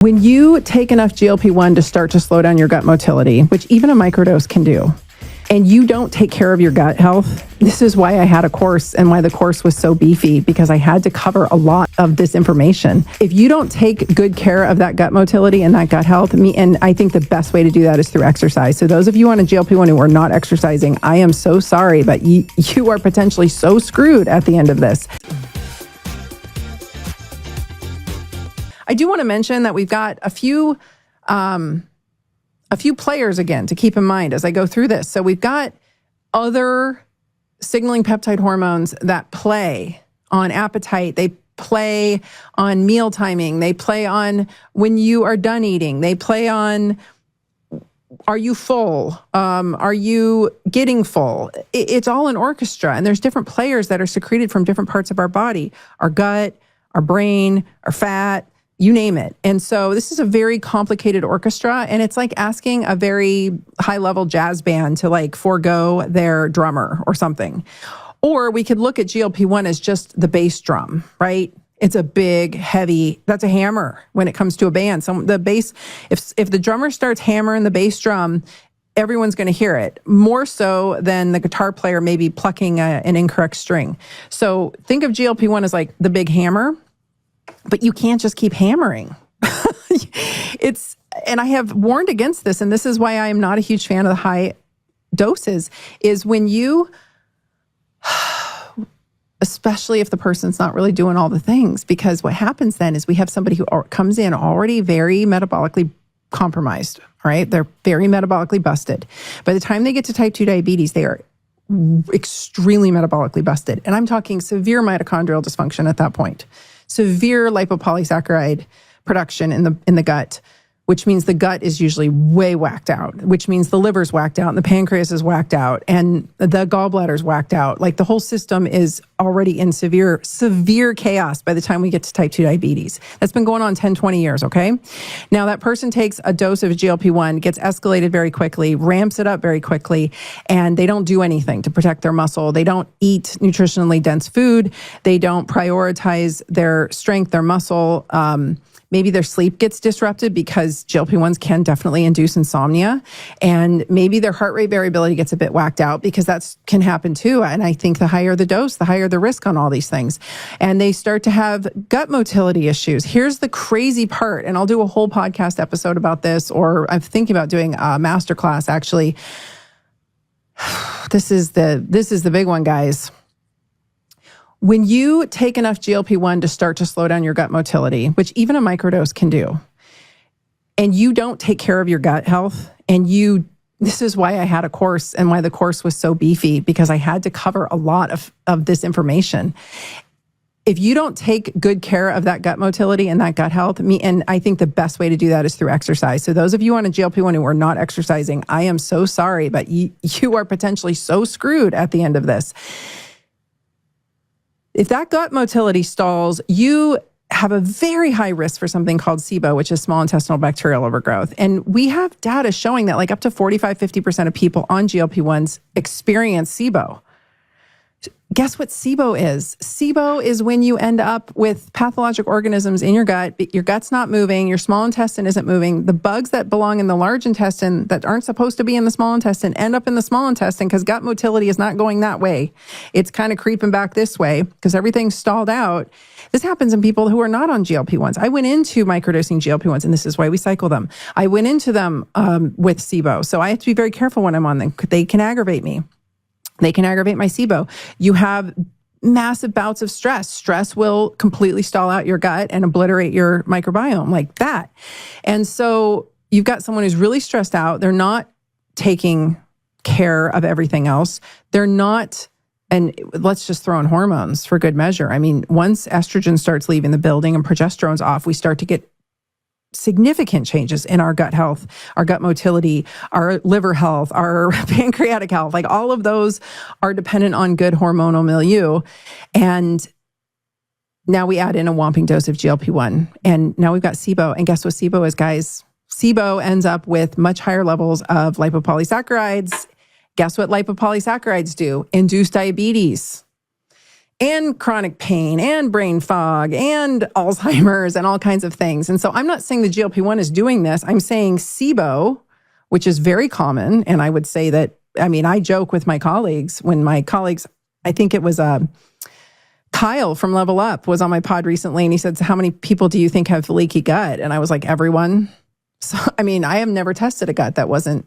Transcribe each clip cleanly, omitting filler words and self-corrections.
When you take enough GLP-1 to start to slow down your gut motility, which even a microdose can do, and you don't take care of your gut health, this is why I had a course and why the course was so beefy, because I had to cover a lot of this information. If you don't take good care of that gut motility and that gut health, and I think the best way to do that is through exercise. So those of you on a GLP-1 who are not exercising, I am so sorry, but you are potentially so screwed at the end of this. I do want to mention that we've got a few players again to keep in mind as I go through this. So we've got other signaling peptide hormones that play on appetite. They play on meal timing. They play on when you are done eating. They play on, are you full? Are you getting full? It's all an orchestra, and there's different players that are secreted from different parts of our body, our gut, our brain, our fat, you name it. And so this is a very complicated orchestra, and it's like asking a very high-level jazz band to like forego their drummer or something. Or we could look at GLP-1 as just the bass drum, right? It's a big, heavy, that's a hammer when it comes to a band. So the bass, if the drummer starts hammering the bass drum, everyone's going to hear it, more so than the guitar player maybe plucking an incorrect string. So think of GLP-1 as like the big hammer, but you can't just keep hammering. And I have warned against this, and this is why I am not a huge fan of the high doses, is when you, especially if the person's not really doing all the things, because what happens then is we have somebody who comes in already very metabolically compromised, right? They're very metabolically busted. By the time they get to type 2 diabetes, they are extremely metabolically busted. And I'm talking severe mitochondrial dysfunction at that point. Severe lipopolysaccharide production in the gut, which means the gut is usually way whacked out, which means the liver's whacked out and the pancreas is whacked out and the gallbladder's whacked out. Like the whole system is already in severe chaos by the time we get to type 2 diabetes. That's been going on 10, 20 years, okay? Now that person takes a dose of GLP-1, gets escalated very quickly, ramps it up very quickly, and they don't do anything to protect their muscle. They don't eat nutritionally dense food. They don't prioritize their strength, their muscle. Maybe their sleep gets disrupted because GLP-1s can definitely induce insomnia. And maybe their heart rate variability gets a bit whacked out because that can happen too. And I think the higher the dose, the higher the risk on all these things. And they start to have gut motility issues. Here's the crazy part, and I'll do a whole podcast episode about this, or I'm thinking about doing a masterclass actually. This is the big one, guys. When you take enough GLP-1 to start to slow down your gut motility, which even a microdose can do, and you don't take care of your gut health, this is why I had a course and why the course was so beefy, because I had to cover a lot of this information. If you don't take good care of that gut motility and that gut health, and I think the best way to do that is through exercise. So those of you on a GLP-1 who are not exercising, I am so sorry, but you are potentially so screwed at the end of this. If that gut motility stalls, you have a very high risk for something called SIBO, which is small intestinal bacterial overgrowth. And we have data showing that like up to 45-50% of people on GLP-1s experience SIBO. Guess what SIBO is? SIBO is when you end up with pathologic organisms in your gut. Your gut's not moving. Your small intestine isn't moving. The bugs that belong in the large intestine that aren't supposed to be in the small intestine end up in the small intestine because gut motility is not going that way. It's kind of creeping back this way because everything's stalled out. This happens in people who are not on GLP-1s. I went into microdosing GLP-1s, and this is why we cycle them. I went into them with SIBO. So I have to be very careful when I'm on them. They can aggravate me. They can aggravate my SIBO. You have massive bouts of stress. Stress will completely stall out your gut and obliterate your microbiome like that. And so you've got someone who's really stressed out. They're not taking care of everything else. They're not, and let's just throw in hormones for good measure. I mean, once estrogen starts leaving the building and progesterone's off, we start to get significant changes in our gut health, our gut motility, our liver health, our pancreatic health. Like all of those are dependent on good hormonal milieu. And now we add in a whopping dose of GLP-1. And now we've got SIBO. And guess what SIBO is, guys? SIBO ends up with much higher levels of lipopolysaccharides. Guess what lipopolysaccharides do? Induce diabetes. and chronic pain and brain fog and Alzheimer's and all kinds of things. And so I'm not saying the GLP-1 is doing this. I'm saying SIBO, which is very common. And I would say that, I joke with my colleagues I think it was Kyle from Level Up was on my pod recently, and he said, "So how many people do you think have leaky gut?" And I was like, everyone. So, I have never tested a gut that wasn't,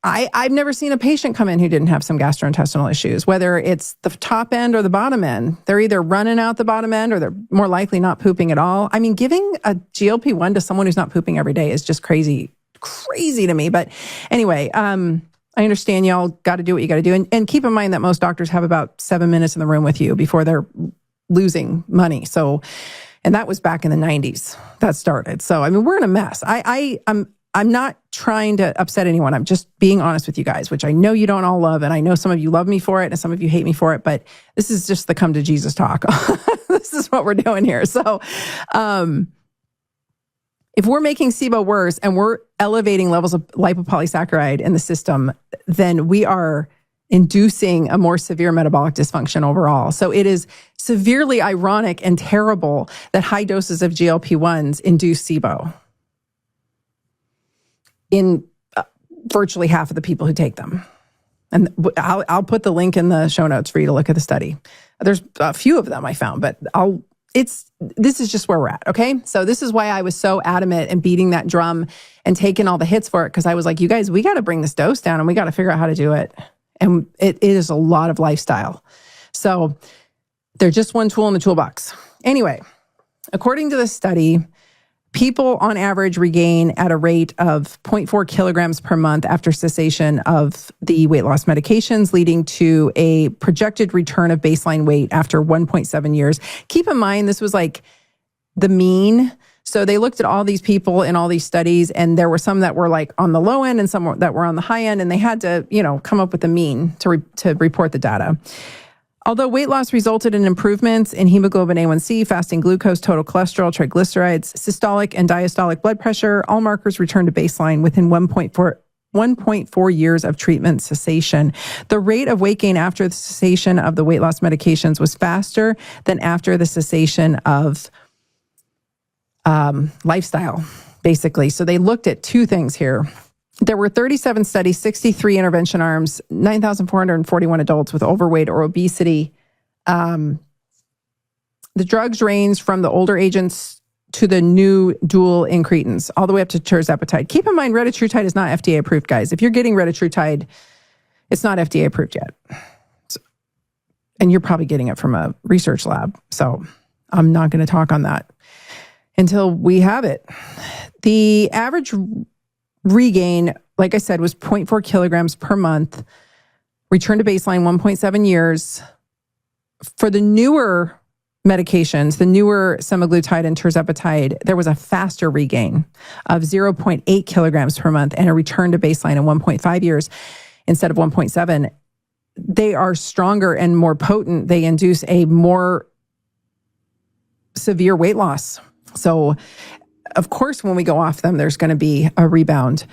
I've never seen a patient come in who didn't have some gastrointestinal issues, whether it's the top end or the bottom end. They're either running out the bottom end or they're more likely not pooping at all. Giving a GLP-1 to someone who's not pooping every day is just crazy to me. But anyway, I understand y'all got to do what you got to do. And keep in mind that most doctors have about 7 minutes in the room with you before they're losing money. So, and that was back in the 90s that started. So, we're in a mess. I'm not trying to upset anyone. I'm just being honest with you guys, which I know you don't all love. And I know some of you love me for it and some of you hate me for it, but this is just the come to Jesus talk. This is what we're doing here. So, if we're making SIBO worse and we're elevating levels of lipopolysaccharide in the system, then we are inducing a more severe metabolic dysfunction overall. So it is severely ironic and terrible that high doses of GLP-1s induce SIBO in virtually half of the people who take them. And I'll put the link in the show notes for you to look at the study. There's a few of them I found, but this is just where we're at, okay? So this is why I was so adamant and beating that drum and taking all the hits for it, because I was like, you guys, we got to bring this dose down and we got to figure out how to do it. And it is a lot of lifestyle. So they're just one tool in the toolbox. Anyway, according to this study, people on average regain at a rate of 0.4 kilograms per month after cessation of the weight loss medications, leading to a projected return of baseline weight after 1.7 years. Keep in mind, this was like the mean. So they looked at all these people in all these studies, and there were some that were like on the low end and some that were on the high end, and they had to, come up with a mean to report the data. Although weight loss resulted in improvements in hemoglobin A1C, fasting glucose, total cholesterol, triglycerides, systolic and diastolic blood pressure, all markers returned to baseline within 1.4 years of treatment cessation. The rate of weight gain after the cessation of the weight loss medications was faster than after the cessation of lifestyle, basically. So they looked at two things here. There were 37 studies, 63 intervention arms, 9,441 adults with overweight or obesity. The drugs range from the older agents to the new dual incretins, all the way up to tirzepatide. Keep in mind, retatrutide is not FDA approved, guys. If you're getting retatrutide, it's not FDA approved yet. And you're probably getting it from a research lab. So I'm not going to talk on that until we have it. The average regain, like I said, was 0.4 kilograms per month, return to baseline 1.7 years. For the newer medications, the newer semaglutide and tirzepatide, there was a faster regain of 0.8 kilograms per month and a return to baseline in 1.5 years instead of 1.7. They are stronger and more potent. They induce a more severe weight loss. So, of course, when we go off them, there's going to be a rebound.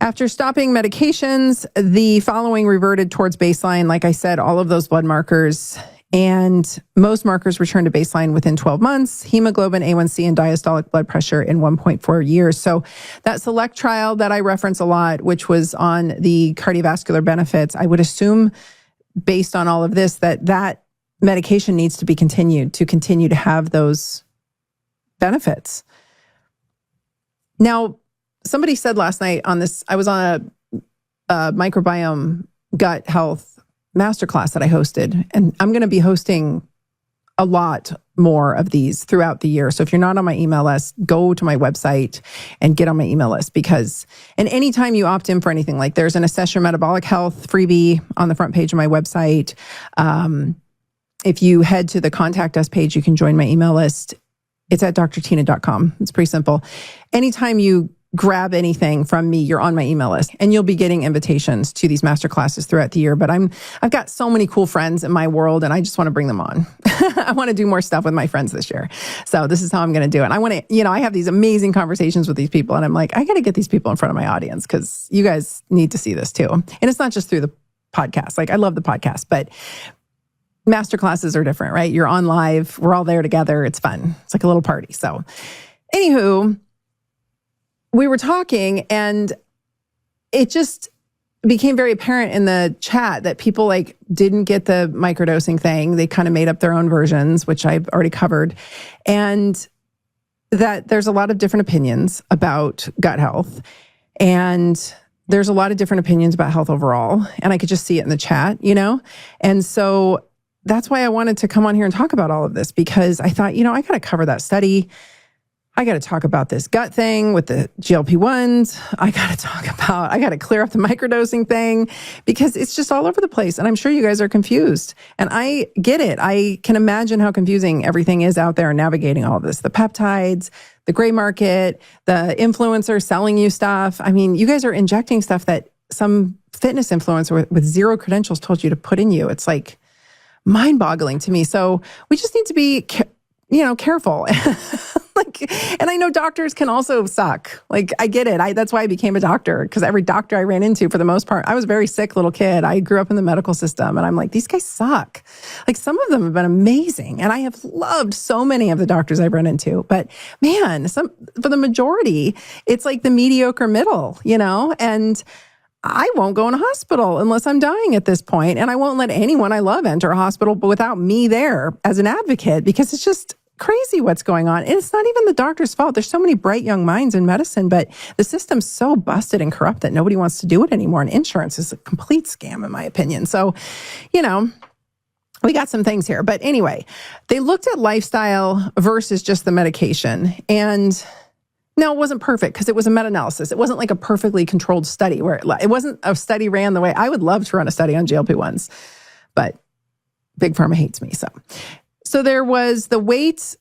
After stopping medications, the following reverted towards baseline. Like I said, all of those blood markers and most markers returned to baseline within 12 months, hemoglobin, A1C, and diastolic blood pressure in 1.4 years. So that SELECT trial that I reference a lot, which was on the cardiovascular benefits, I would assume based on all of this, that medication needs to be continued to continue to have those benefits. Now, somebody said last night on this, I was on a microbiome gut health masterclass that I hosted, and I'm going to be hosting a lot more of these throughout the year. So if you're not on my email list, go to my website and get on my email list and anytime you opt in for anything, like there's an Assess Your Metabolic Health freebie on the front page of my website. If you head to the Contact Us page, you can join my email list. It's at drtina.com. It's pretty simple. Anytime you grab anything from me, you're on my email list, and you'll be getting invitations to these masterclasses throughout the year. But I've got so many cool friends in my world, and I just want to bring them on. I want to do more stuff with my friends this year. So this is how I'm going to do it. I want to, I have these amazing conversations with these people, and I'm like, I got to get these people in front of my audience because you guys need to see this too. And it's not just through the podcast. Like, I love the podcast, but master classes are different, right? You're on live. We're all there together. It's fun. It's like a little party. So anywho, we were talking and it just became very apparent in the chat that people like didn't get the microdosing thing. They kind of made up their own versions, which I've already covered. And that there's a lot of different opinions about gut health. And there's a lot of different opinions about health overall. And I could just see it in the chat, you know? And so that's why I wanted to come on here and talk about all of this, because I thought, I got to cover that study. I got to talk about this gut thing with the GLP-1s. I got to clear up the microdosing thing, because it's just all over the place. And I'm sure you guys are confused. And I get it. I can imagine how confusing everything is out there and navigating all of this. The peptides, the gray market, the influencer selling you stuff. I mean, you guys are injecting stuff that some fitness influencer with zero credentials told you to put in you. It's like mind-boggling to me. So we just need to be, careful. And I know doctors can also suck. Like, I get it. That's why I became a doctor, because every doctor I ran into, for the most part, I was a very sick little kid. I grew up in the medical system, and I'm like, these guys suck. Like, some of them have been amazing, and I have loved so many of the doctors I've run into. But man, for the majority, it's like the mediocre middle, and I won't go in a hospital unless I'm dying at this point, and I won't let anyone I love enter a hospital without me there as an advocate, because it's just crazy what's going on. And it's not even the doctor's fault. There's so many bright young minds in medicine, but the system's so busted and corrupt that nobody wants to do it anymore. And insurance is a complete scam, in my opinion. So, we got some things here. But anyway, they looked at lifestyle versus just the medication. And no, it wasn't perfect, because it was a meta-analysis. It wasn't like a perfectly controlled study where it wasn't a study ran the way I would love to run a study on GLP-1s, but Big Pharma hates me. So there was the weight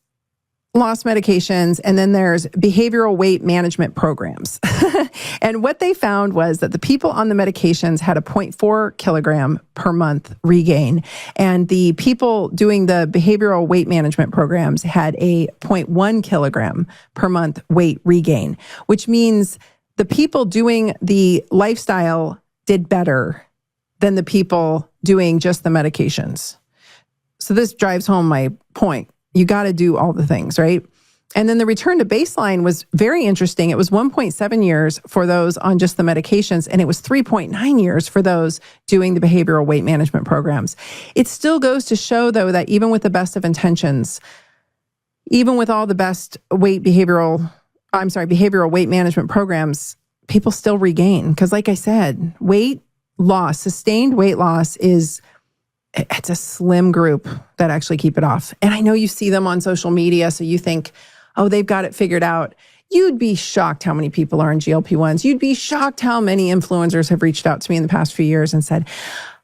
loss medications, and then there's behavioral weight management programs. And what they found was that the people on the medications had a 0.4 kilogram per month regain. And the people doing the behavioral weight management programs had a 0.1 kilogram per month weight regain, which means the people doing the lifestyle did better than the people doing just the medications. So this drives home my point. You got to do all the things, right? And then the return to baseline was very interesting. It was 1.7 years for those on just the medications, and it was 3.9 years for those doing the behavioral weight management programs. It still goes to show, though, that even with the best of intentions, even with all the best behavioral weight management programs, people still regain. Because like I said, sustained weight loss it's a slim group that actually keep it off. And I know you see them on social media, so you think, oh, they've got it figured out. You'd be shocked how many people are on GLP-1s. You'd be shocked how many influencers have reached out to me in the past few years and said,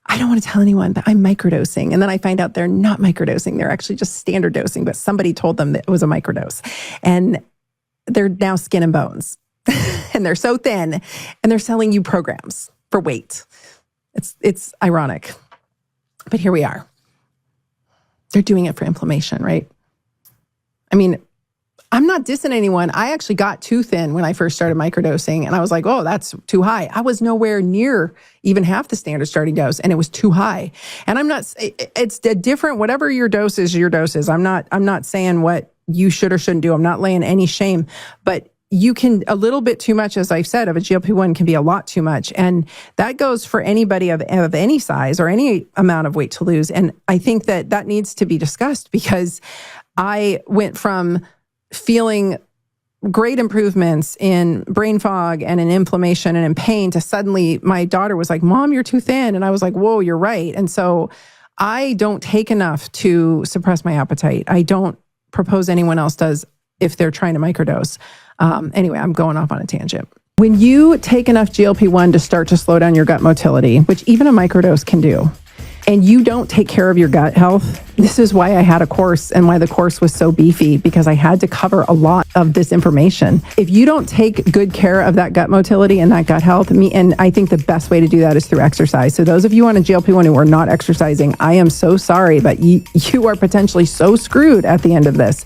I don't want to tell anyone that I'm microdosing. And then I find out they're not microdosing. They're actually just standard dosing, but somebody told them that it was a microdose. And they're now skin and bones. And they're so thin, and they're selling you programs for weight. It's ironic. But here we are. They're doing it for inflammation, right? I mean, I'm not dissing anyone. I actually got too thin when I first started microdosing, and I was like, oh, that's too high. I was nowhere near even half the standard starting dose, and it was too high. And it's a different, whatever your dose is, your dose is. I'm not saying what you should or shouldn't do. I'm not laying any shame, but you can, a little bit too much, as I've said, of a GLP-1 can be a lot too much. And that goes for anybody of any size or any amount of weight to lose. And I think that needs to be discussed, because I went from feeling great improvements in brain fog and in inflammation and in pain to suddenly my daughter was like, Mom, you're too thin. And I was like, whoa, you're right. And so I don't take enough to suppress my appetite. I don't propose anyone else does if they're trying to microdose. Anyway, I'm going off on a tangent. When you take enough GLP-1 to start to slow down your gut motility, which even a microdose can do, and you don't take care of your gut health, this is why I had a course and why the course was so beefy, because I had to cover a lot of this information. If you don't take good care of that gut motility and that gut health, and I think the best way to do that is through exercise. So those of you on a GLP-1 who are not exercising, I am so sorry, but you are potentially so screwed at the end of this.